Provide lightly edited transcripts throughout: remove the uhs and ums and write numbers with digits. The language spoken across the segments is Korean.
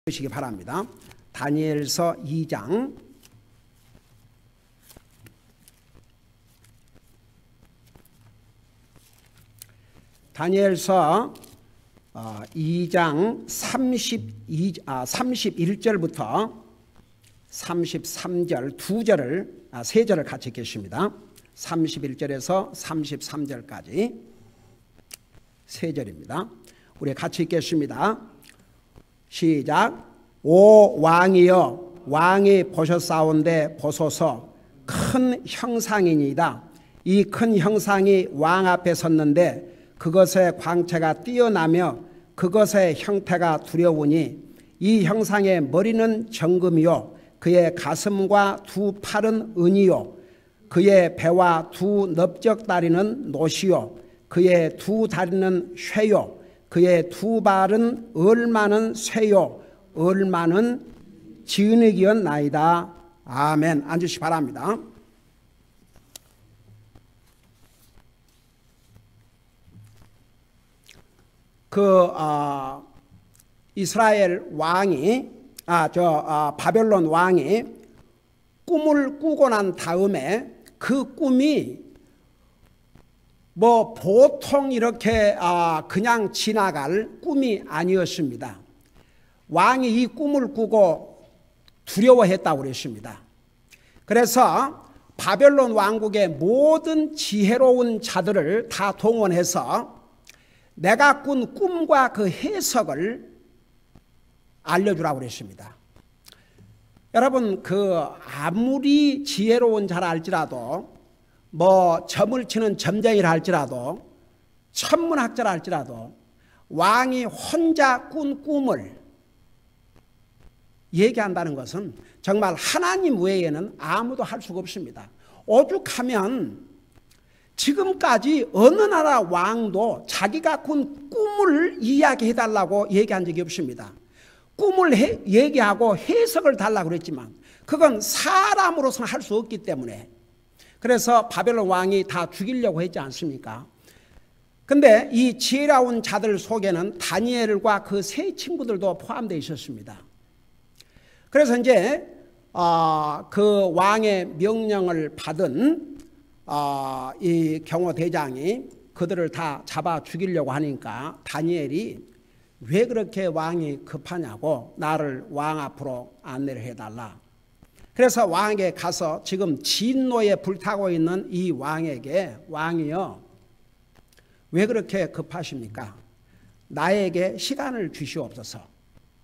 보시기 바랍니다. 다니엘서 2장 다니엘서 2장 31절부터 33절 세 절을 같이 읽겠습니다. 31절에서 33절까지 세 절입니다. 우리 같이 읽겠습니다. 시작. 오 왕이여, 왕이 보셨사온데 보소서, 큰 형상이니이다. 이 큰 형상이 왕 앞에 섰는데 그것의 광채가 뛰어나며 그것의 형태가 두려우니 이 형상의 머리는 정금이요 그의 가슴과 두 팔은 은이요 그의 배와 두 넓적다리는 노시요 그의 두 다리는 쇠요 그의 두 발은 얼마는 쇠요 얼마는 진흙이었나이다. 아멘. 앉으시기 바랍니다. 이스라엘 왕이 바벨론 왕이 꿈을 꾸고 난 다음에 그 꿈이 보통 이렇게 그냥 지나갈 꿈이 아니었습니다. 왕이 이 꿈을 꾸고 두려워했다고 그랬습니다. 그래서 바벨론 왕국의 모든 지혜로운 자들을 다 동원해서 내가 꾼 꿈과 그 해석을 알려주라고 그랬습니다. 여러분, 아무리 지혜로운 자라 할지라도, 점을 치는 점쟁이라 할지라도, 천문학자라 할지라도, 왕이 혼자 꾼 꿈을 얘기한다는 것은 정말 하나님 외에는 아무도 할 수가 없습니다. 오죽하면 지금까지 어느 나라 왕도 자기가 꾼 꿈을 이야기해달라고 얘기한 적이 없습니다. 꿈을 얘기하고 해석을 달라고 그랬지만 그건 사람으로서는 할 수 없기 때문에 그래서 바벨론 왕이 다 죽이려고 했지 않습니까? 근데 이 지혜로운 자들 속에는 다니엘과 그 세 친구들도 포함되어 있었습니다. 그래서 이제 그 왕의 명령을 받은 이 경호대장이 그들을 다 잡아 죽이려고 하니까 다니엘이 왜 그렇게 왕이 급하냐고 나를 왕 앞으로 안내를 해달라. 그래서 왕에게 가서 지금 진노에 불타고 있는 이 왕에게 왕이여 왜 그렇게 급하십니까? 나에게 시간을 주시옵소서.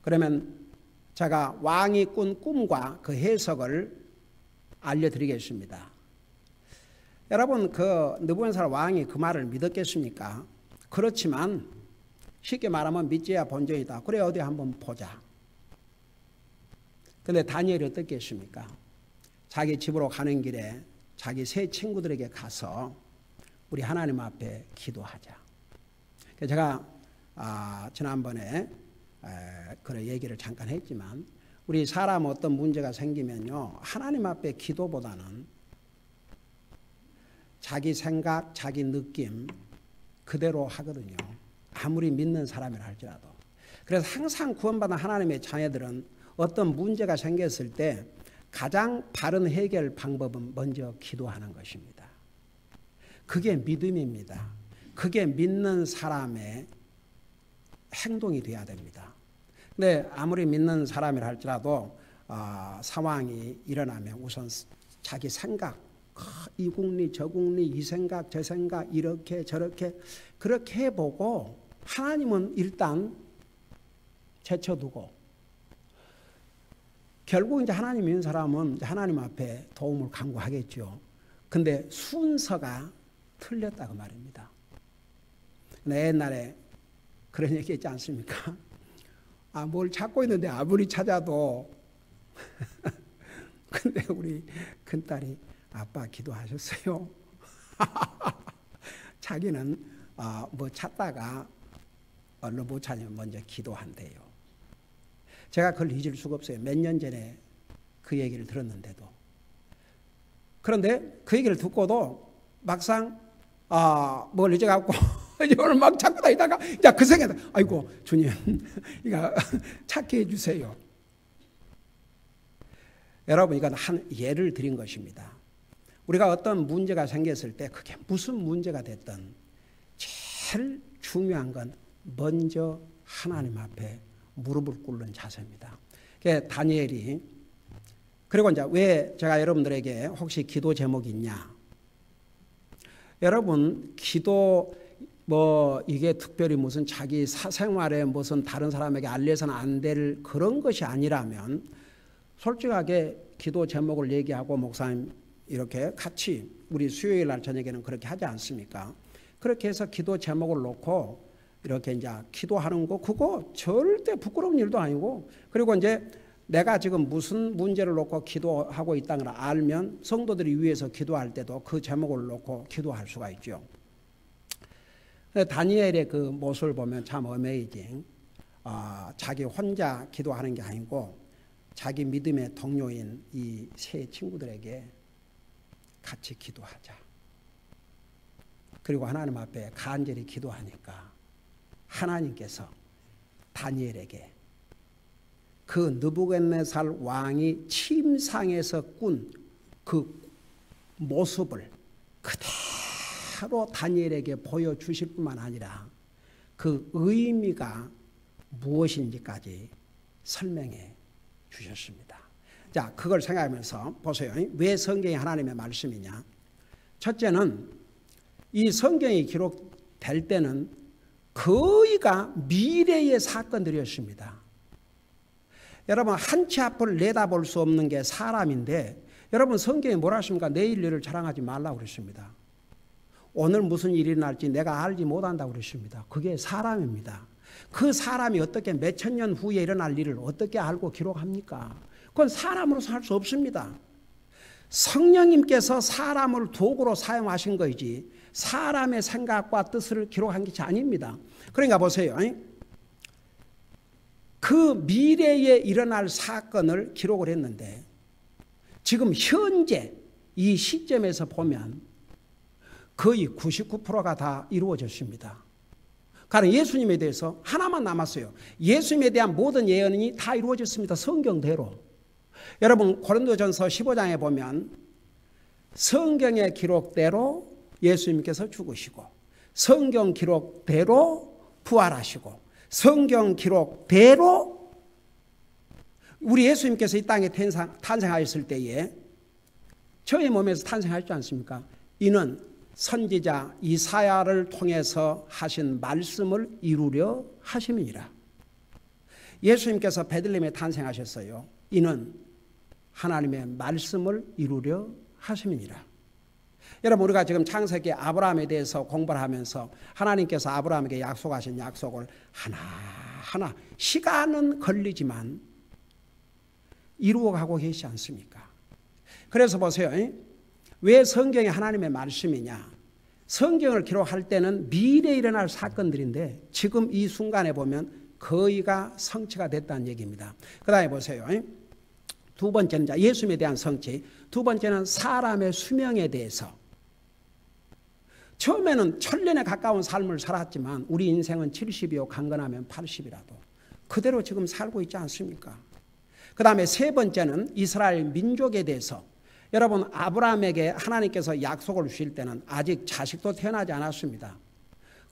그러면 제가 왕이 꾼 꿈과 그 해석을 알려드리겠습니다. 여러분, 느부갓네살 왕이 그 말을 믿었겠습니까? 그렇지만 쉽게 말하면 믿지야 본전이다. 그래 어디 한번 보자. 근데 다니엘이 어떻겠습니까? 자기 집으로 가는 길에 자기 세 친구들에게 가서 우리 하나님 앞에 기도하자. 제가 지난번에 그런 얘기를 잠깐 했지만 우리 사람 어떤 문제가 생기면요 하나님 앞에 기도보다는 자기 생각, 자기 느낌 그대로 하거든요. 아무리 믿는 사람이라 할지라도. 그래서 항상 구원받은 하나님의 자녀들은 어떤 문제가 생겼을 때 가장 바른 해결 방법은 먼저 기도하는 것입니다. 그게 믿음입니다. 그게 믿는 사람의 행동이 돼야 됩니다. 근데 아무리 믿는 사람이라 할지라도 상황이 일어나면 우선 자기 생각 이 국리 저 국리 이 생각 저 생각 이렇게 저렇게 그렇게 해보고 하나님은 일단 제쳐두고 결국 이제 하나님 믿는 사람은 하나님 앞에 도움을 간구하겠죠. 근데 순서가 틀렸다고 말입니다. 근데 옛날에 그런 얘기 했지 않습니까? 뭘 찾고 있는데 아무리 찾아도 근데 우리 큰딸이 아빠 기도하셨어요? 자기는 찾다가 얼른 못 찾으면 먼저 기도한대요. 제가 그걸 잊을 수가 없어요. 몇 년 전에 그 얘기를 들었는데도. 그런데 그 얘기를 듣고도 막상 뭘 잊어갖고 오늘 막 찾고 다니다가 이제 그 생각에 아이고 주님 이거 찾게 해주세요. 여러분 이건 한 예를 드린 것입니다. 우리가 어떤 문제가 생겼을 때 그게 무슨 문제가 됐든 제일 중요한 건 먼저 하나님 앞에 무릎을 꿇는 자세입니다. 다니엘이 그리고 이제 왜 제가 여러분들에게 혹시 기도 제목이 있냐? 여러분 기도 이게 특별히 무슨 자기 사생활에 무슨 다른 사람에게 알려서는 안 될 그런 것이 아니라면 솔직하게 기도 제목을 얘기하고 목사님 이렇게 같이 우리 수요일 날 저녁에는 그렇게 하지 않습니까? 그렇게 해서 기도 제목을 놓고 이렇게 이제 기도하는 거 그거 절대 부끄러운 일도 아니고 그리고 이제 내가 지금 무슨 문제를 놓고 기도하고 있다는 걸 알면 성도들이 위해서 기도할 때도 그 제목을 놓고 기도할 수가 있죠. 다니엘의 그 모습을 보면 참 어메이징. 자기 혼자 기도하는 게 아니고 자기 믿음의 동료인 이 세 친구들에게 같이 기도하자. 그리고 하나님 앞에 간절히 기도하니까 하나님께서 다니엘에게 그 느부갓네살 왕이 침상에서 꾼 그 모습을 그대로 다니엘에게 보여주실 뿐만 아니라 그 의미가 무엇인지까지 설명해 주셨습니다. 자, 그걸 생각하면서 보세요. 왜 성경이 하나님의 말씀이냐? 첫째는 이 성경이 기록될 때는 거의가 미래의 사건들이었습니다. 여러분 한치 앞을 내다볼 수 없는 게 사람인데 여러분 성경이 뭐라 하십니까? 내일 일을 자랑하지 말라고 그랬습니다. 오늘 무슨 일이 일어날지 내가 알지 못한다고 그랬습니다. 그게 사람입니다. 그 사람이 어떻게 몇천 년 후에 일어날 일을 어떻게 알고 기록합니까? 그건 사람으로서 할 수 없습니다. 성령님께서 사람을 도구로 사용하신 거이지 사람의 생각과 뜻을 기록한 것이 아닙니다. 그러니까 보세요. 그 미래에 일어날 사건을 기록을 했는데 지금 현재 이 시점에서 보면 거의 99%가 다 이루어졌습니다. 가령 예수님에 대해서 하나만 남았어요. 예수님에 대한 모든 예언이 다 이루어졌습니다. 성경대로. 여러분 고린도전서 15장에 보면 성경의 기록대로 예수님께서 죽으시고 성경 기록대로 부활하시고 성경 기록대로 우리 예수님께서 이 땅에 탄생하셨을 때에 저의 몸에서 탄생하셨지 않습니까? 이는 선지자 이사야를 통해서 하신 말씀을 이루려 하심이니라. 예수님께서 베들레헴에 탄생하셨어요. 이는 하나님의 말씀을 이루려 하심이니라. 여러분 우리가 지금 창세기 아브라함에 대해서 공부를 하면서 하나님께서 아브라함에게 약속하신 약속을 하나하나 시간은 걸리지만 이루어가고 계시지 않습니까? 그래서 보세요. 왜 성경이 하나님의 말씀이냐? 성경을 기록할 때는 미래에 일어날 사건들인데 지금 이 순간에 보면 거의가 성취가 됐다는 얘기입니다. 그 다음에 보세요. 두 번째는 예수님에 대한 성취, 두 번째는 사람의 수명에 대해서. 처음에는 천년에 가까운 삶을 살았지만 우리 인생은 70이요 강건하면 80이라도 그대로 지금 살고 있지 않습니까? 그 다음에 세 번째는 이스라엘 민족에 대해서. 여러분 아브라함에게 하나님께서 약속을 주실 때는 아직 자식도 태어나지 않았습니다.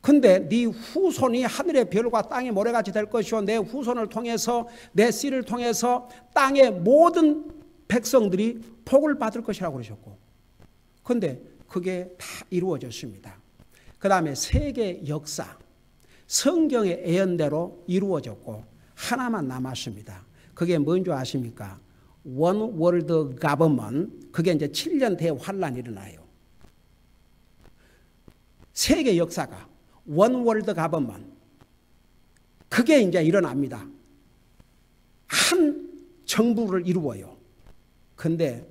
근데 네 후손이 하늘의 별과 땅의 모래같이 될 것이요 내 후손을 통해서 내 씨를 통해서 땅의 모든 백성들이 복을 받을 것이라고 그러셨고 근데 그게 다 이루어졌습니다. 그 다음에 세계 역사 성경의 예언대로 이루어졌고 하나만 남았습니다. 그게 뭔지 아십니까? One World Government. 그게 이제 7년 대환란이 일어나요. 세계 역사가 One World Government. 그게 이제 일어납니다. 한 정부를 이루어요. 근데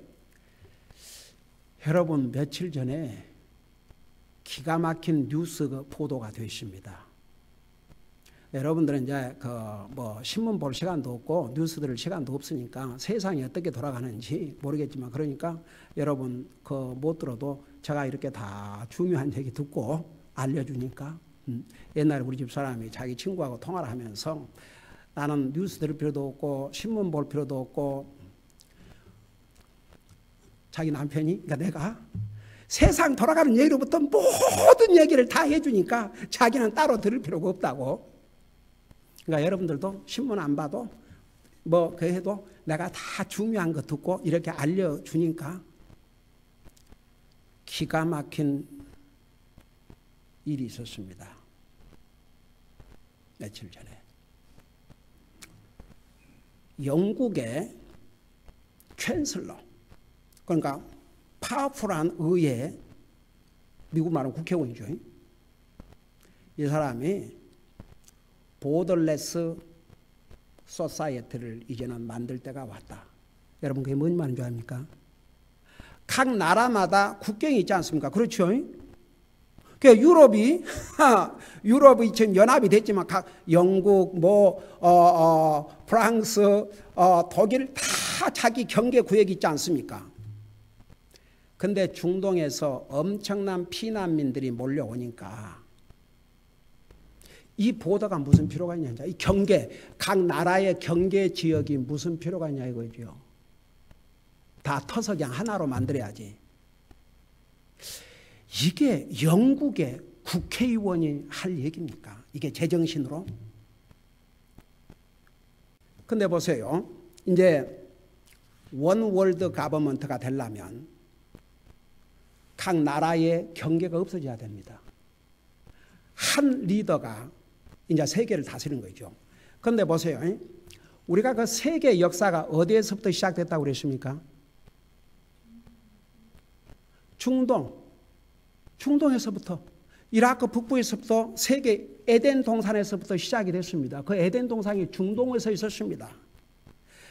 여러분 며칠 전에 기가 막힌 뉴스 보도가 됐습니다. 여러분들은 이제 신문 볼 시간도 없고 뉴스 들을 시간도 없으니까 세상이 어떻게 돌아가는지 모르겠지만 그러니까 여러분 못 들어도 제가 이렇게 다 중요한 얘기 듣고 알려주니까 옛날에 우리 집 사람이 자기 친구하고 통화를 하면서 나는 뉴스 들을 필요도 없고 신문 볼 필요도 없고 자기 남편이 그러니까 내가 세상 돌아가는 얘기로부터 모든 얘기를 다 해주니까 자기는 따로 들을 필요가 없다고. 그러니까 여러분들도 신문 안 봐도 뭐 그래도 내가 다 중요한 거 듣고 이렇게 알려주니까 기가 막힌 일이 있었습니다. 며칠 전에 영국의 챈슬러 그러니까 파워풀한 의회 미국 말은 국회의원이죠. 이 사람이 보더레스 소사이어티를 이제는 만들 때가 왔다. 여러분 그게 뭔 말인 줄 압니까? 각 나라마다 국경이 있지 않습니까? 그렇죠? 그 유럽이 지금 연합이 됐지만 각 영국, 프랑스, 독일 다 자기 경계 구역이 있지 않습니까? 근데 중동에서 엄청난 피난민들이 몰려오니까 이 보더가 무슨 필요가 있냐, 이 경계, 각 나라의 경계 지역이 무슨 필요가 있냐 이거죠. 다 터서 그냥 하나로 만들어야지. 이게 영국의 국회의원이 할 얘기입니까? 이게 제정신으로? 근데 보세요. 이제 원 월드 가버먼트가 되려면 각 나라의 경계가 없어져야 됩니다. 한 리더가 이제 세계를 다스리는 거죠. 그런데 보세요. 우리가 그 세계 역사가 어디에서부터 시작됐다고 그랬습니까? 중동에서부터 이라크 북부에서부터 세계 에덴 동산에서부터 시작이 됐습니다. 그 에덴 동산이 중동에서 있었습니다.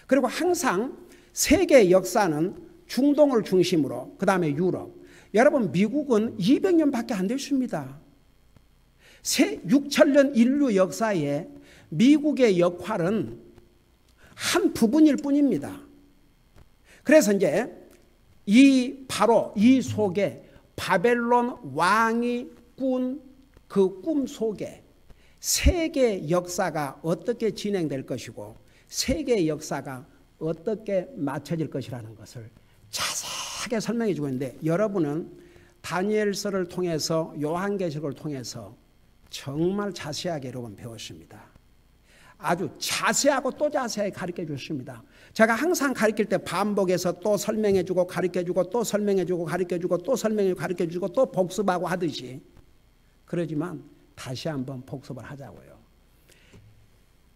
그리고 항상 세계 역사는 중동을 중심으로 그 다음에 유럽. 여러분 미국은 200년밖에 안 됐습니다. 6천년 인류 역사에 미국의 역할은 한 부분일 뿐입니다. 그래서 이제 바로 이 속에 바벨론 왕이 꾼 그 꿈 속에 세계 역사가 어떻게 진행될 것이고 세계 역사가 어떻게 맞춰질 것이라는 것을 자세하게 설명해 주고 있는데 여러분은 다니엘서를 통해서 요한계시록을 통해서 정말 자세하게 여러분 배웠습니다. 아주 자세하고 또 자세하게 가르쳐 줬습니다. 제가 항상 가르칠 때 반복해서 또 설명해 주고 가르쳐 주고 또 설명해 주고 가르쳐 주고 또 설명해 주고 가르쳐 주고 또 복습하고 하듯이 그러지만 다시 한번 복습을 하자고요.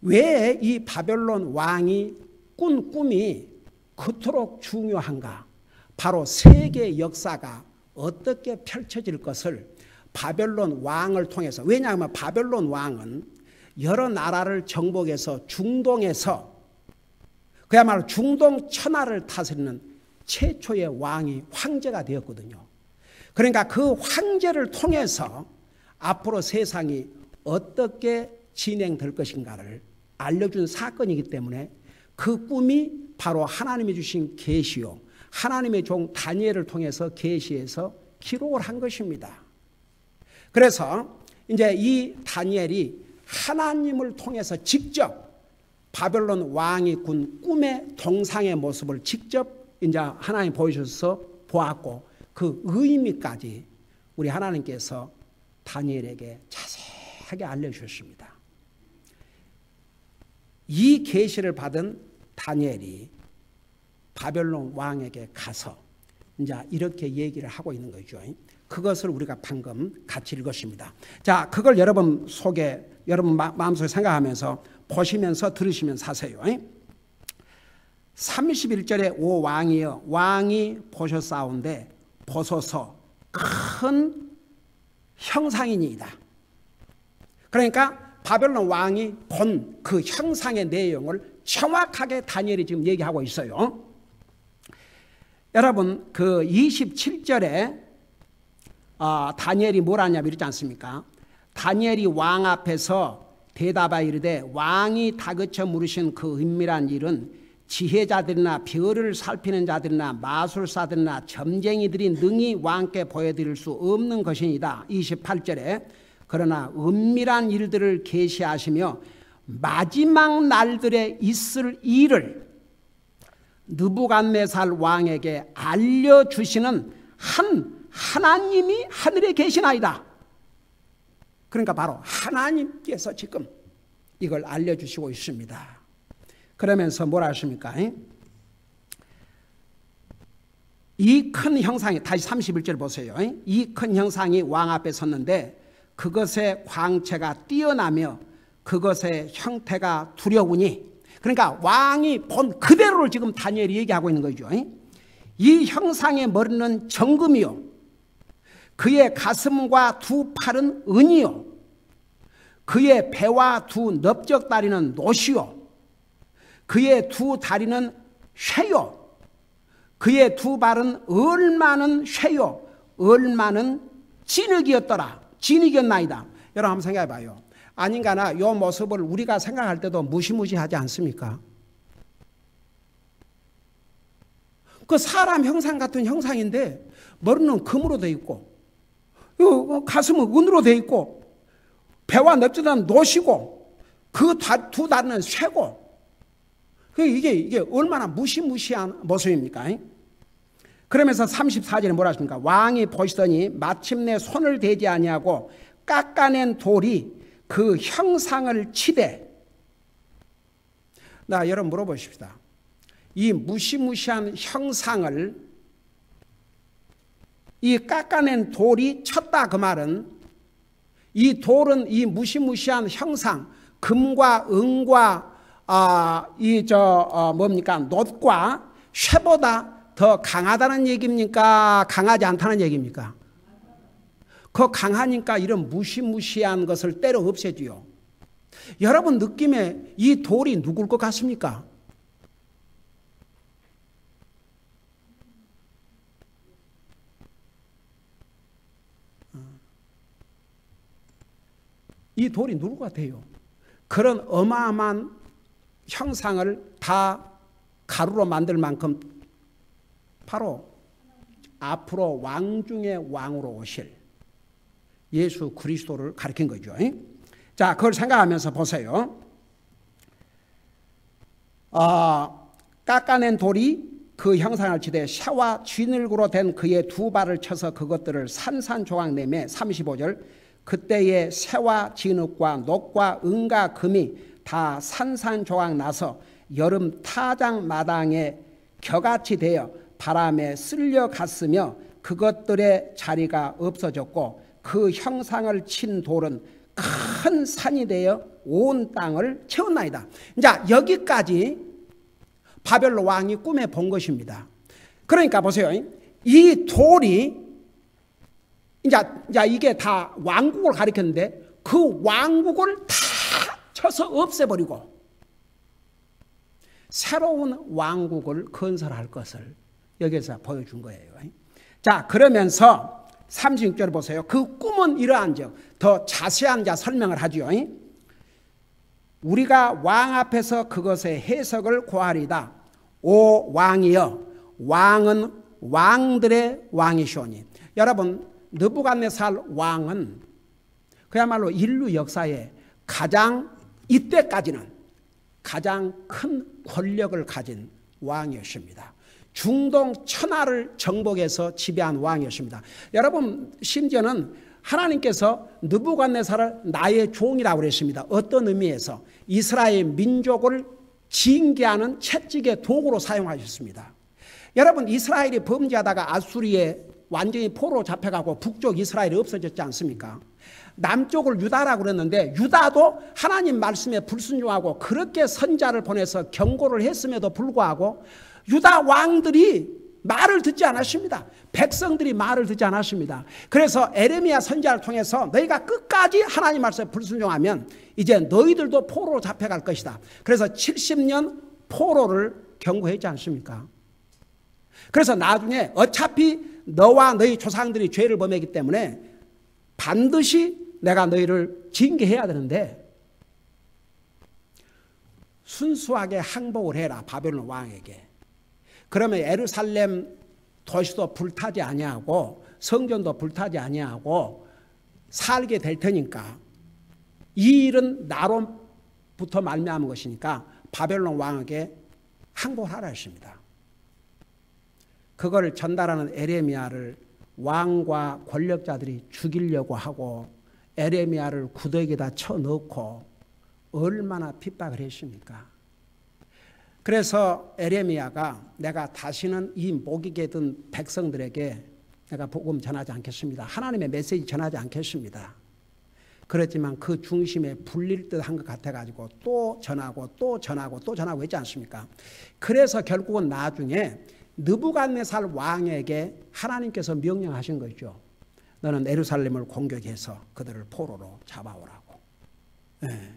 왜 이 바벨론 왕이 꾼 꿈이 그토록 중요한가? 바로 세계 역사가 어떻게 펼쳐질 것을 바벨론 왕을 통해서 왜냐하면 바벨론 왕은 여러 나라를 정복해서 중동에서 그야말로 중동 천하를 다스리는 최초의 왕이 황제가 되었거든요. 그러니까 그 황제를 통해서 앞으로 세상이 어떻게 진행될 것인가를 알려준 사건이기 때문에 그 꿈이 바로 하나님이 주신 계시요 하나님의 종 다니엘을 통해서 계시해서 기록을 한 것입니다. 그래서 이제 이 다니엘이 하나님을 통해서 직접 바벨론 왕이 꾼 꿈의 동상의 모습을 직접 이제 하나님 보여주셔서 보았고 그 의미까지 우리 하나님께서 다니엘에게 자세하게 알려주셨습니다. 이 계시를 받은 다니엘이 바벨론 왕에게 가서 이제 이렇게 얘기를 하고 있는 거죠. 그것을 우리가 방금 같이 읽었습니다. 자, 그걸 여러분 속에 여러분 마음속에 생각하면서 보시면서 들으시면서 하세요. 31절에 오 왕이여 왕이 보셨사온데 보소서 큰 형상이니이다. 그러니까 바벨론 왕이 본 그 형상의 내용을 정확하게 다니엘이 지금 얘기하고 있어요. 여러분 그 27절에 다니엘이 뭘 하냐면 이러지 않습니까? 다니엘이 왕 앞에서 대답하여 이르되 왕이 다그쳐 물으신 그 은밀한 일은 지혜자들이나 별을 살피는 자들이나 마술사들이나 점쟁이들이 능히 왕께 보여드릴 수 없는 것이니이다. 28절에 그러나 은밀한 일들을 계시하시며 마지막 날들에 있을 일을 느부갓네살 왕에게 알려주시는 한 하나님이 하늘에 계시나이다. 그러니까 바로 하나님께서 지금 이걸 알려주시고 있습니다. 그러면서 뭐라 하십니까? 이 큰 형상이, 다시 31절 보세요. 이 큰 형상이 왕 앞에 섰는데 그것의 광채가 뛰어나며 그것의 형태가 두려우니, 그러니까 왕이 본 그대로를 지금 다니엘이 얘기하고 있는 거죠. 이 형상의 머리는 정금이요, 그의 가슴과 두 팔은 은이요, 그의 배와 두 넓적다리는 노시요, 그의 두 다리는 쇠요, 그의 두 발은 얼마는 쇠요, 얼마는 진흙이었더라. 진흙이었나이다. 여러분 한번 생각해 봐요. 아닌가나 이 모습을 우리가 생각할 때도 무시무시하지 않습니까? 그 사람 형상 같은 형상인데 머리는 금으로 돼 있고 가슴은 은으로 돼 있고 배와 넓적다리는 노시고 그 두 다리는 쇠고, 이게 얼마나 무시무시한 모습입니까? 그러면서 34절에 뭐라 하십니까? 왕이 보시더니 마침내 손을 대지 아니하고 깎아낸 돌이 그 형상을 치되. 나 여러분 물어보십시다. 이 무시무시한 형상을 이 깎아낸 돌이 쳤다, 그 말은 이 돌은 이 무시무시한 형상, 금과 은과 뭡니까? 놋과 쇠보다 더 강하다는 얘기입니까? 강하지 않다는 얘기입니까? 그 강하니까 이런 무시무시한 것을 때려 없애지요. 여러분 느낌에 이 돌이 누굴 것 같습니까? 이 돌이 누굴 것 같아요? 그런 어마어마한 형상을 다 가루로 만들 만큼 바로 앞으로 왕 중에 왕으로 오실 예수 그리스도를 가리킨 거죠. 자, 그걸 생각하면서 보세요. 깎아낸 돌이 그 형상을 치되 쇠와 진흙으로 된 그의 두 발을 쳐서 그것들을 산산조각 내매. 35절 그때의 쇠와 진흙과 놋과 은과 금이 다 산산조각 나서 여름 타작 마당에 겨같이 되어 바람에 쓸려갔으며 그것들의 자리가 없어졌고 그 형상을 친 돌은 큰 산이 되어 온 땅을 채웠나이다. 자, 여기까지 바벨론 왕이 꿈에 본 것입니다. 그러니까 보세요. 이 돌이 이제 이게 다 왕국을 가리켰는데 그 왕국을 다 쳐서 없애버리고 새로운 왕국을 건설할 것을 여기서 보여준 거예요. 자, 그러면서 36절 보세요. 그 꿈은 이러한즉 더 자세한 설명을 하죠. 우리가 왕 앞에서 그것의 해석을 고하리다. 오 왕이여, 왕은 왕들의 왕이시오니. 여러분, 느부갓네살 왕은 그야말로 인류 역사에 이때까지는 가장 큰 권력을 가진 왕이었습니다. 중동 천하를 정복해서 지배한 왕이었습니다. 여러분, 심지어는 하나님께서 느부갓네살을 나의 종이라고 그랬습니다. 어떤 의미에서? 이스라엘 민족을 징계하는 채찍의 도구로 사용하셨습니다. 여러분, 이스라엘이 범죄하다가 아수리에 완전히 포로로 잡혀가고 북쪽 이스라엘이 없어졌지 않습니까? 남쪽을 유다라고 그랬는데 유다도 하나님 말씀에 불순종하고 그렇게 선자를 보내서 경고를 했음에도 불구하고 유다 왕들이 말을 듣지 않았습니다. 백성들이 말을 듣지 않았습니다. 그래서 에레미야 선지자를 통해서 너희가 끝까지 하나님 말씀에 불순종하면 이제 너희들도 포로로 잡혀갈 것이다. 그래서 70년 포로를 경고했지 않습니까? 그래서 나중에 어차피 너와 너희 조상들이 죄를 범했기 때문에 반드시 내가 너희를 징계해야 되는데 순수하게 항복을 해라, 바벨론 왕에게. 그러면 예루살렘 도시도 불타지 아니하고 성전도 불타지 아니하고 살게 될 테니까 이 일은 나로부터 말미암은 것이니까 바벨론 왕에게 항복을 하라 했습니다. 그걸 전달하는 에레미야를 왕과 권력자들이 죽이려고 하고 에레미야를 구더기에다 쳐넣고 얼마나 핍박을 했습니까? 그래서 에레미야가 내가 다시는 이 목이게 든 백성들에게 내가 복음 전하지 않겠습니다. 하나님의 메시지 전하지 않겠습니다. 그렇지만 그 중심에 불릴 듯 한 것 같아가지고 또 전하고 또 전하고 또 전하고 했지 않습니까? 그래서 결국은 나중에 느부갓네살 왕에게 하나님께서 명령하신 거죠. 너는 예루살렘을 공격해서 그들을 포로로 잡아오라고. 네.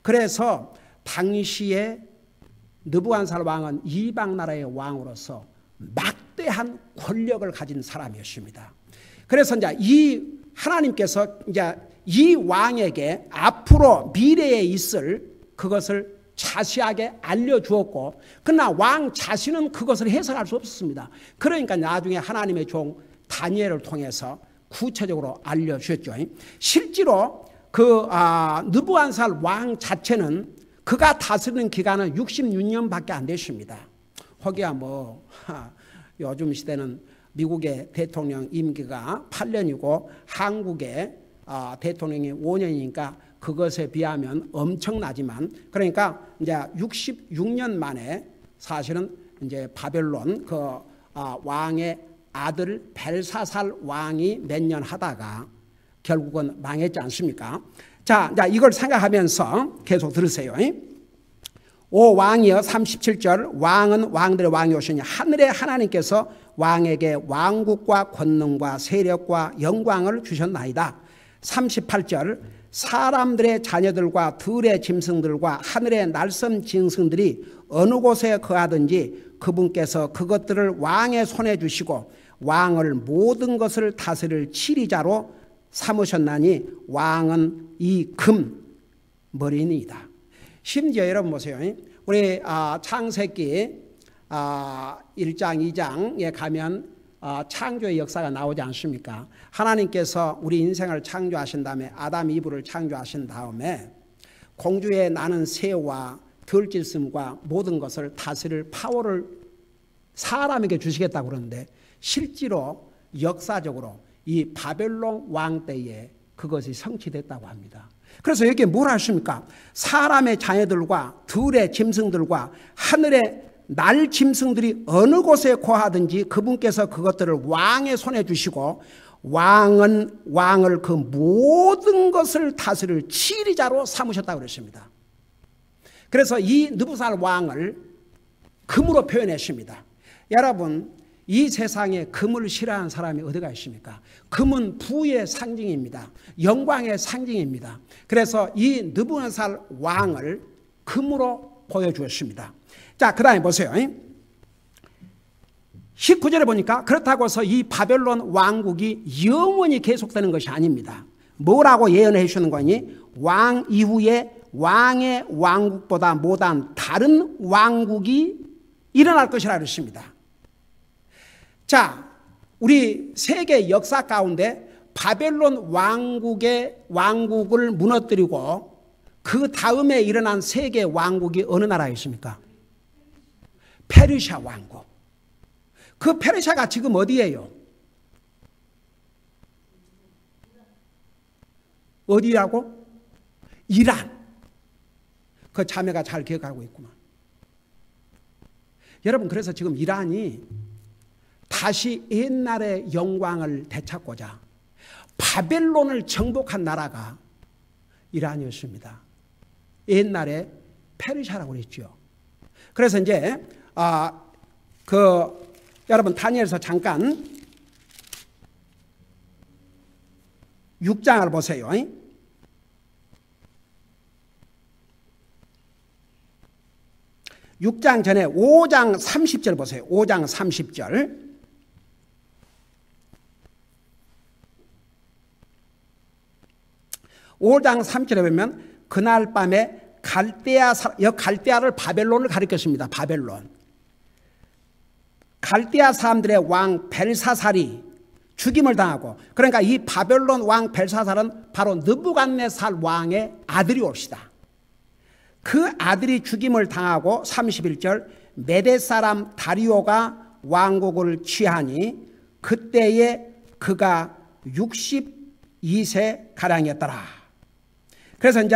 그래서 당시에 느부갓네살 왕은 이방 나라의 왕으로서 막대한 권력을 가진 사람이었습니다. 그래서 이제 이 하나님께서 이제 이 왕에게 앞으로 미래에 있을 그것을 자세하게 알려주었고, 그러나 왕 자신은 그것을 해석할 수 없었습니다. 그러니까 나중에 하나님의 종 다니엘을 통해서 구체적으로 알려주셨죠. 실제로 그 느부갓네살 왕 자체는 그가 다스리는 기간은 66년밖에 안 됐습니다. 혹여 요즘 시대는 미국의 대통령 임기가 8년이고 한국의 대통령이 5년이니까 그것에 비하면 엄청나지만, 그러니까 이제 66년 만에 사실은 이제 바벨론 그 왕의 아들 벨사살 왕이 몇 년 하다가 결국은 망했지 않습니까? 자, 이걸 생각하면서 계속 들으세요. 오 왕이여 37절 왕은 왕들의 왕이오시니 하늘의 하나님께서 왕에게 왕국과 권능과 세력과 영광을 주셨나이다. 38절 사람들의 자녀들과 들의 짐승들과 하늘의 날섬 짐승들이 어느 곳에 거하든지 그분께서 그것들을 왕의 손에 주시고 왕을 모든 것을 다스릴 치리자로 삼으셨나니 왕은 이 금 머리니이다. 심지어 여러분 보세요. 우리 창세기 1장 2장에 가면 창조의 역사가 나오지 않습니까? 하나님께서 우리 인생을 창조하신 다음에 아담 이브를 창조하신 다음에 공중에 나는 새와 들짐승과 모든 것을 다스릴 파워를 사람에게 주시겠다고 그러는데, 실제로 역사적으로 이 바벨론 왕 때에 그것이 성취됐다고 합니다. 그래서 여기에 뭘 하십니까? 사람의 자녀들과 들의 짐승들과 하늘의 날 짐승들이 어느 곳에 거하든지 그분께서 그것들을 왕의 손에 주시고 왕을 그 모든 것을 다스릴 치리자로 삼으셨다고 그랬습니다. 그래서 이 느부갓네살 왕을 금으로 표현했습니다. 여러분, 이 세상에 금을 싫어하는 사람이 어디가 있습니까? 금은 부의 상징입니다. 영광의 상징입니다. 그래서 이 느부갓네살 왕을 금으로 보여주었습니다. 자, 그 다음에 보세요. 19절에 보니까 그렇다고 해서 이 바벨론 왕국이 영원히 계속되는 것이 아닙니다. 뭐라고 예언해 주시는 거니? 왕 이후에 왕의 왕국보다 못한 다른 왕국이 일어날 것이라 그랬습니다. 자, 우리 세계 역사 가운데 바벨론 왕국을 무너뜨리고 그 다음에 일어난 세계 왕국이 어느 나라에 있습니까? 페르시아 왕국. 그 페르시아가 지금 어디예요? 어디라고? 이란. 그 자매가 잘 기억하고 있구만. 여러분, 그래서 지금 이란이 다시 옛날의 영광을 되찾고자 바벨론을 정복한 나라가 이란이었습니다. 옛날에 페르시아라고 그랬죠. 그래서 이제 여러분 다니엘서 잠깐 6장을 보세요. 6장 전에 5장 30절 보세요. 5장 30절. 5장 3절에 보면 그날 밤에 갈대아를 바벨론을 가리켰습니다. 바벨론. 갈대아 사람들의 왕 벨사살이 죽임을 당하고, 그러니까 이 바벨론 왕 벨사살은 바로 느부갓네살 왕의 아들이 옵시다. 그 아들이 죽임을 당하고 31절 메대 사람 다리오가 왕국을 취하니 그때에 그가 62세 가량이었더라. 그래서 이제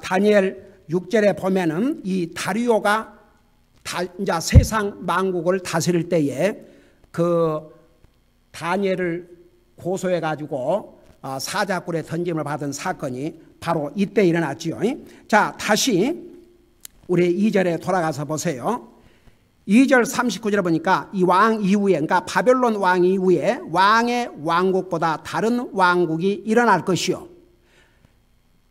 다니엘 6절에 보면은 이 다리오가 이제 세상 만국을 다스릴 때에 그 다니엘을 고소해 가지고 사자굴에 던짐을 받은 사건이 바로 이때 일어났지요. 자, 다시 우리 2절에 돌아가서 보세요. 2절 39절에 보니까 이 왕 이후에, 그러니까 바벨론 왕 이후에 왕의 왕국보다 다른 왕국이 일어날 것이요.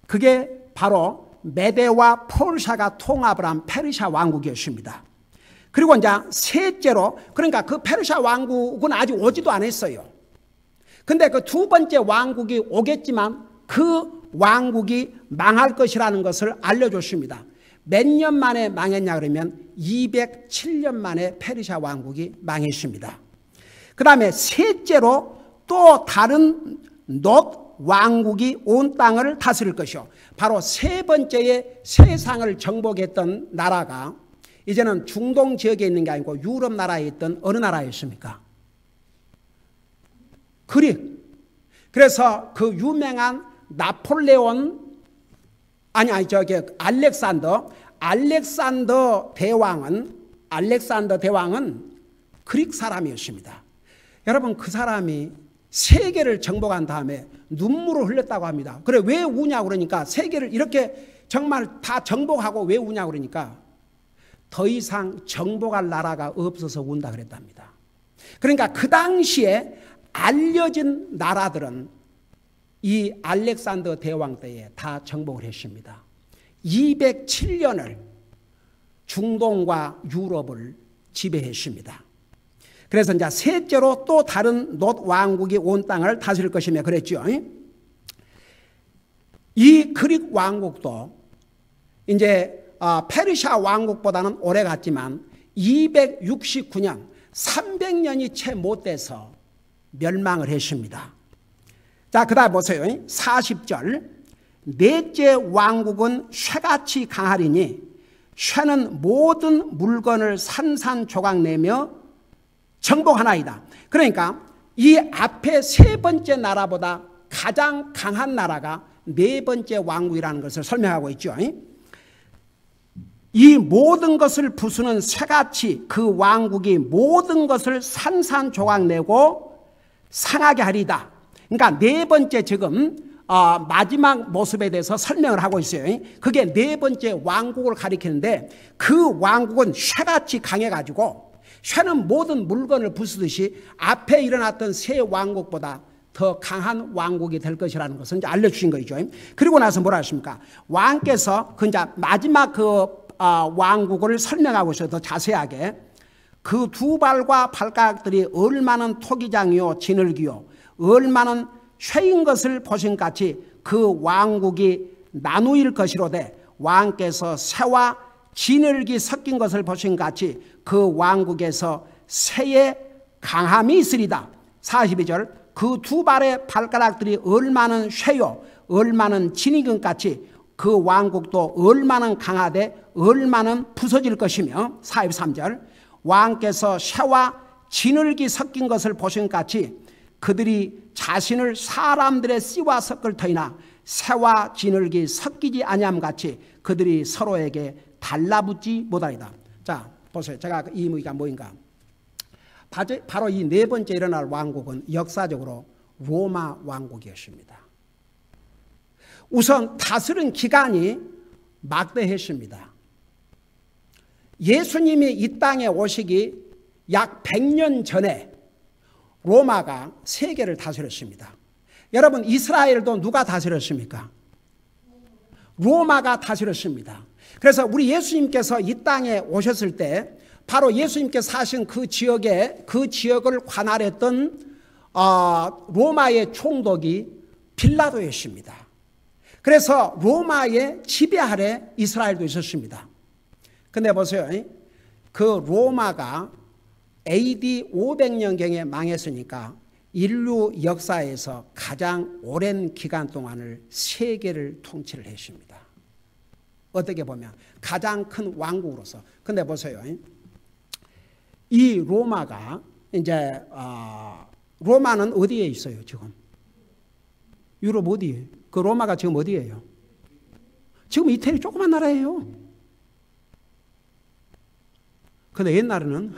그게 바로 메대와 퍼르시아가 통합을 한 페르시아 왕국이었습니다. 그리고 이제 셋째로, 그러니까 그 페르시아 왕국은 아직 오지도 않았어요. 근데 그 두 번째 왕국이 오겠지만 그 왕국이 망할 것이라는 것을 알려줬습니다. 몇 년 만에 망했냐 그러면 207년 만에 페르시아 왕국이 망했습니다. 그 다음에 셋째로 또 다른 놋 왕국이 온 땅을 다스릴 것이요. 바로 세 번째의 세상을 정복했던 나라가 이제는 중동 지역에 있는 게 아니고 유럽 나라에 있던 어느 나라였습니까? 그릭. 그래서 그 유명한 나폴레온 알렉산더 대왕은 그릭 사람이었습니다. 여러분, 그 사람이 세계를 정복한 다음에 눈물을 흘렸다고 합니다. 그래, 왜 우냐고 그러니까, 세계를 이렇게 정말 다 정복하고 왜 우냐고 그러니까 더 이상 정복할 나라가 없어서 운다 그랬답니다. 그러니까 그 당시에 알려진 나라들은 이 알렉산더 대왕 때에 다 정복을 했습니다. 207년을 중동과 유럽을 지배했습니다. 그래서 이제 셋째로 또 다른 놋 왕국이 온 땅을 다스릴 것이며 그랬죠. 이 그릭 왕국도 이제 페르시아 왕국보다는 오래 갔지만 269년, 300년이 채 못 돼서 멸망을 했습니다. 자, 그 다음 보세요. 40절. 넷째 왕국은 쇠같이 강하리니 쇠는 모든 물건을 산산조각내며 정복하나이다. 그러니까 이 앞에 세 번째 나라보다 가장 강한 나라가 네 번째 왕국이라는 것을 설명하고 있죠. 이 모든 것을 부수는 쇠같이 그 왕국이 모든 것을 산산조각내고 상하게 하리다. 그러니까 네 번째 지금 마지막 모습에 대해서 설명을 하고 있어요. 그게 네 번째 왕국을 가리키는데 그 왕국은 쇠같이 강해가지고 쇠는 모든 물건을 부수듯이 앞에 일어났던 세 왕국보다 더 강한 왕국이 될 것이라는 것을 이제 알려주신 거죠. 그리고 나서 뭐라 하십니까? 왕께서 그 이제 마지막 왕국을 설명하고 있어요. 더 자세하게. 그 두 발과 발가락들이 얼마나 토기장이요 지늘기요 얼마나 쇠인 것을 보신 같이 그 왕국이 나누일 것이로되 왕께서 쇠와 지늘기 섞인 것을 보신 같이 그 왕국에서 쇠의 강함이 있으리다. 42절. 그 두 발의 발가락들이 얼마나 쇠요 얼마나 지니근 같이 그 왕국도 얼마나 강하되 얼마나 부서질 것이며 43절. 왕께서 쇠와 지늘기 섞인 것을 보신 같이 그들이 자신을 사람들의 씨와 섞을 터이나 새와 지늘기 섞이지 아니함 같이 그들이 서로에게 달라붙지 못하리다. 자, 보세요. 제가 이 의미가 뭐인가? 바로 이 네 번째 일어날 왕국은 역사적으로 로마 왕국이었습니다. 우선 다스린 기간이 막대했습니다. 예수님이 이 땅에 오시기 약 100년 전에 로마가 세계를 다스렸습니다. 여러분, 이스라엘도 누가 다스렸습니까? 로마가 다스렸습니다. 그래서 우리 예수님께서 이 땅에 오셨을 때 바로 예수님께서 사신 그 지역을 관할했던 로마의 총독이 빌라도였습니다. 그래서 로마의 지배 아래 이스라엘도 있었습니다. 근데 보세요. 그 로마가 AD 500년경에 망했으니까 인류 역사에서 가장 오랜 기간 동안을 세계를 통치를 했습니다. 어떻게 보면 가장 큰 왕국으로서. 근데 보세요. 이 로마가 이제 로마는 어디에 있어요 지금? 유럽 어디에? 그 로마가 지금 어디예요? 지금 이태리 조그만 나라예요. 근데 옛날에는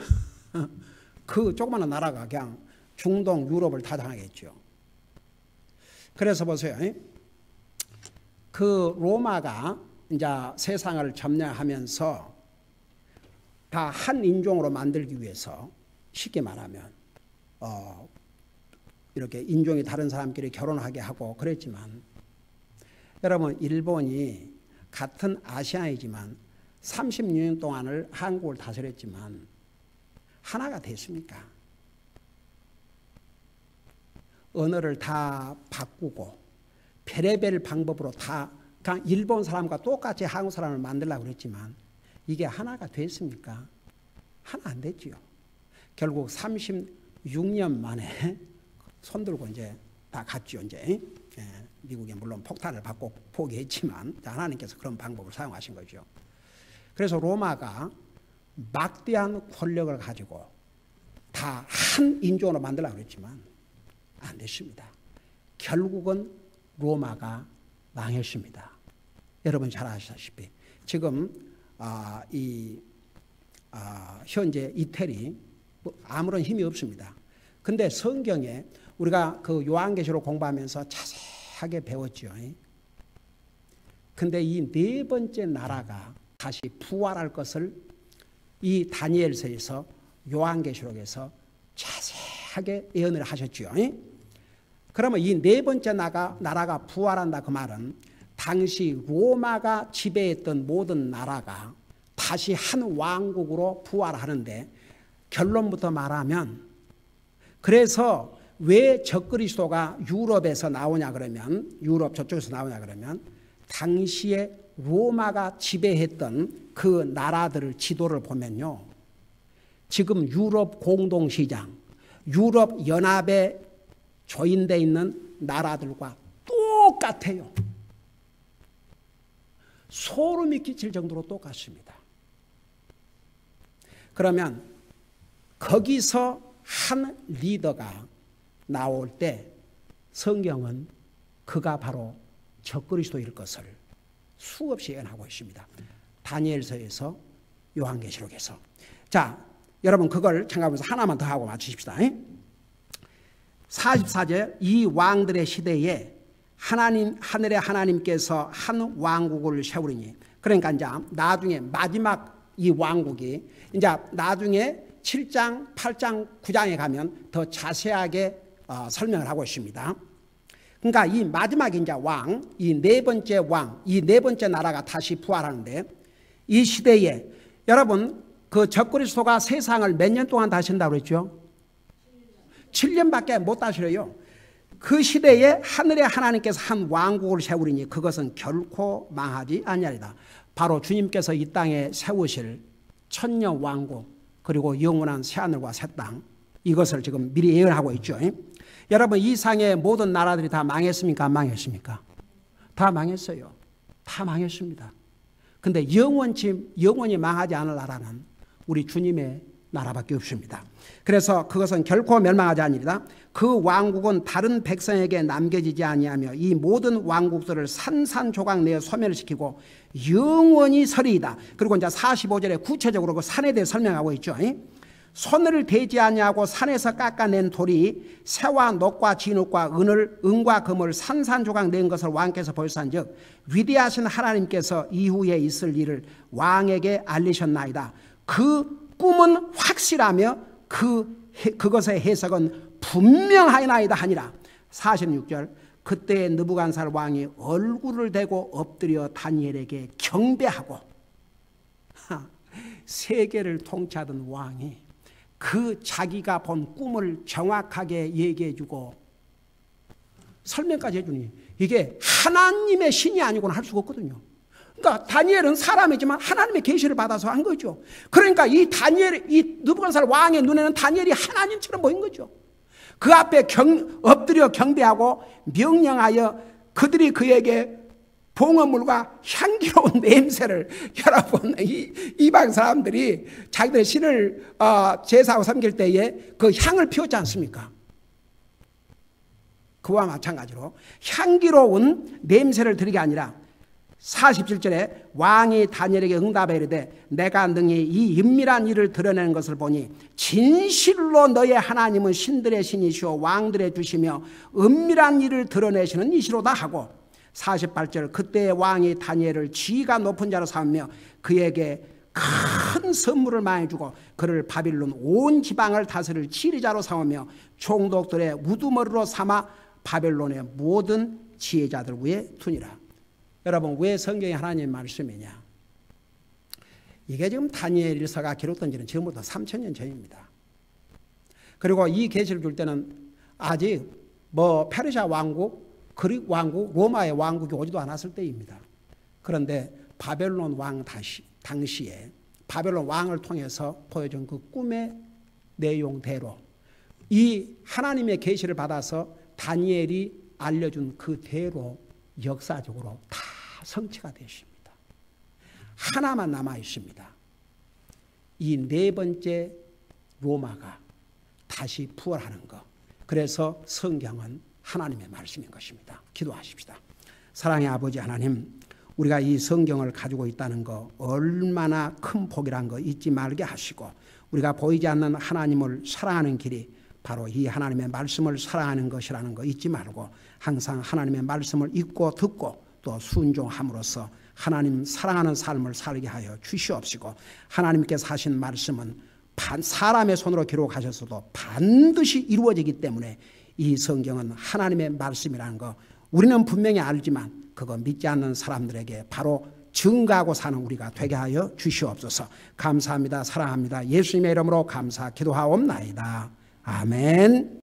그 조그만 나라가 그냥 중동 유럽을 다 당하겠죠. 그래서 보세요. 그 로마가 이제 세상을 점령하면서 다 한 인종으로 만들기 위해서 쉽게 말하면 이렇게 인종이 다른 사람끼리 결혼하게 하고 그랬지만, 여러분 일본이 같은 아시아이지만 36년 동안을 한국을 다스렸지만 하나가 됐습니까? 언어를 다 바꾸고 별의별 방법으로 다 그냥 일본 사람과 똑같이 한국 사람을 만들려고 그랬지만 이게 하나가 됐습니까? 하나 안 됐지요. 결국 36년 만에 손들고 이제 다 갔죠. 이제 미국이 물론 폭탄을 받고 포기했지만 하나님께서 그런 방법을 사용하신 거죠. 그래서 로마가 막대한 권력을 가지고 다 한 인종으로 만들려고 그랬지만 안 됐습니다. 결국은 로마가 망했습니다. 여러분 잘 아시다시피 지금 현재 이태리 아무런 힘이 없습니다. 근데 성경에 우리가 그 요한계시록 공부하면서 자세하게 배웠죠. 근데 이 네 번째 나라가 다시 부활할 것을 이 다니엘서에서 요한계시록에서 자세하게 예언을 하셨죠. 그러면 이 네 번째 나라가 부활한다 그 말은 당시 로마가 지배했던 모든 나라가 다시 한 왕국으로 부활하는데, 결론부터 말하면 그래서 왜 적그리스도가 유럽에서 나오냐 그러면, 유럽 저쪽에서 나오냐 그러면 당시에 로마가 지배했던 그 나라들을 지도를 보면요, 지금 유럽 공동시장, 유럽 연합에 조인되어 있는 나라들과 똑같아요. 소름이 끼칠 정도로 똑같습니다. 그러면 거기서 한 리더가 나올 때 성경은 그가 바로 적그리스도일 것을 수없이 예언하고 있습니다. 다니엘서에서 요한계시록에서. 자, 여러분 그걸 생각하면서 하나만 더 하고 마치십시다. 44절, 이 왕들의 시대에 하늘의 하나님께서 한 왕국을 세우리니. 그러니까 이제 나중에 마지막 이 왕국이 이제 나중에 7장, 8장, 9장에 가면 더 자세하게 설명을 하고 있습니다. 그러니까 이 마지막 이제 왕, 이 네 번째 왕, 이 네 번째 나라가 다시 부활하는데, 이 시대에 여러분 그 적그리스도가 세상을 몇 년 동안 다신다고 그랬죠? 7년밖에 못 다스려요. 그 시대에 하늘의 하나님께서 한 왕국을 세우리니 그것은 결코 망하지 아니하리다. 바로 주님께서 이 땅에 세우실 천년 왕국, 그리고 영원한 새하늘과 새 땅, 이것을 지금 미리 예언하고 있죠. 여러분 이 상의 모든 나라들이 다 망했습니까? 안 망했습니까? 다 망했어요. 다 망했습니다. 근데 영원히 망하지 않을 나라는 우리 주님의 나라밖에 없습니다. 그래서 그것은 결코 멸망하지 아니리다. 그 왕국은 다른 백성에게 남겨지지 아니하며 이 모든 왕국들을 산산조각 내어 소멸시키고 영원히 서리이다. 그리고 이제 45절에 구체적으로 그 산에 대해 설명하고 있죠. 손을 대지 아니하고 산에서 깎아낸 돌이 새와 녹과 진흙과 은과 금을 산산조각 낸 것을 왕께서 보셨은즉 위대하신 하나님께서 이후에 있을 일을 왕에게 알리셨나이다. 그 꿈은 확실하며 그것의 해석은 분명하나이다 하니라. 46절, 그때 느부갓네살 왕이 얼굴을 대고 엎드려 다니엘에게 경배하고, 세계를 통치하던 왕이 그 자기가 본 꿈을 정확하게 얘기해주고 설명까지 해주니 이게 하나님의 신이 아니고는 할 수가 없거든요. 그러니까 다니엘은 사람이지만 하나님의 계시를 받아서 한 거죠. 그러니까 이 느부갓네살 왕의 눈에는 다니엘이 하나님처럼 보인 거죠. 그 앞에 엎드려 경배하고 명령하여 그들이 그에게 봉헌물과 향기로운 냄새를, 여러분, 이방 사람들이 자기들 신을 제사하고 섬길 때에 그 향을 피웠지 않습니까? 그와 마찬가지로 향기로운 냄새를 드리게 아니라 47절에 왕이 다니엘에게 응답해 이르되 내가 능히 이 은밀한 일을 드러내는 것을 보니 진실로 너의 하나님은 신들의 신이시오 왕들의 주시며 은밀한 일을 드러내시는 이시로다 하고 48절 그때 왕이 다니엘을 지위가 높은 자로 삼으며 그에게 큰 선물을 많이 주고 그를 바빌론 온 지방을 다스릴 지리자로 삼으며 총독들의 우두머리로 삼아 바벨론의 모든 지혜자들 위에 두니라. 여러분, 왜 성경이 하나님의 말씀이냐? 이게 지금 다니엘 1서가 기록된 지는 지금부터 3000년 전입니다. 그리고 이 계시를 줄 때는 아직 페르시아 왕국, 그리스 왕국, 로마의 왕국이 오지도 않았을 때입니다. 그런데 바벨론 왕 당시에 바벨론 왕을 통해서 보여준 그 꿈의 내용대로 이 하나님의 계시를 받아서 다니엘이 알려준 그대로 역사적으로 다 성취가 되십니다. 하나만 남아 있습니다. 이 네 번째 로마가 다시 부활하는 것. 그래서 성경은 하나님의 말씀인 것입니다. 기도하십시다. 사랑의 아버지 하나님, 우리가 이 성경을 가지고 있다는 거 얼마나 큰 복이란 거 잊지 말게 하시고 우리가 보이지 않는 하나님을 사랑하는 길이 바로 이 하나님의 말씀을 사랑하는 것이라는 거 잊지 말고 항상 하나님의 말씀을 읽고 듣고 또 순종함으로써 하나님 사랑하는 삶을 살게 하여 주시옵시고 하나님께서 하신 말씀은 사람의 손으로 기록하셨어도 반드시 이루어지기 때문에 이 성경은 하나님의 말씀이라는 거 우리는 분명히 알지만 그거 믿지 않는 사람들에게 바로 증거하고 사는 우리가 되게 하여 주시옵소서. 감사합니다. 사랑합니다. 예수님의 이름으로 감사 기도하옵나이다. 아멘.